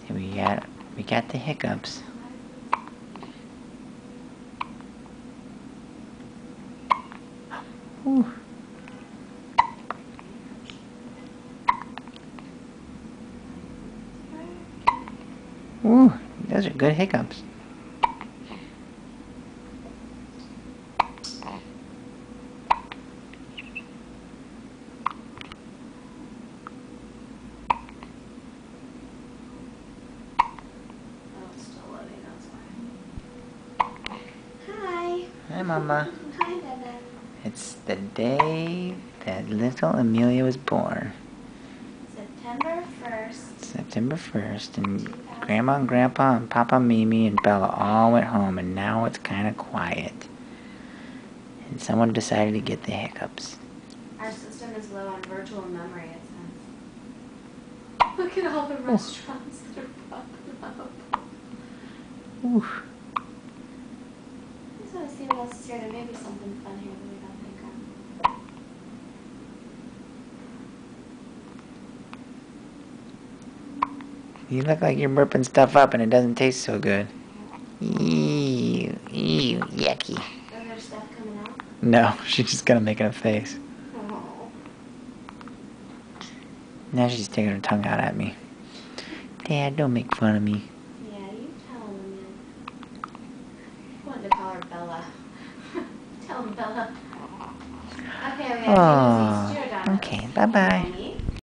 So we got the hiccups. Ooh. Ooh, those are good hiccups. Hi. Hi, Mama. Hi, Dada. It's the day that little Amelia was born. September 1st. September 1st, and Grandma and Grandpa and Papa Mimi and Bella all went home, and now it's kind of quiet. And someone decided to get the hiccups. Our system is low on virtual memory, it says. Look at all the restaurants that are popping up. Ooh. I just want to see what else is here. There may be something fun here that we don't think of. You look like you're burping stuff up and it doesn't taste so good. Ew, yucky. Is there stuff coming out? No, she's just gonna make a face. Oh. Now she's taking her tongue out at me. Dad, don't make fun of me. Yeah, you tell him, man. I wanted to call her Bella. Tell him, Bella. Okay, we have to do these. Oh, okay, bye-bye.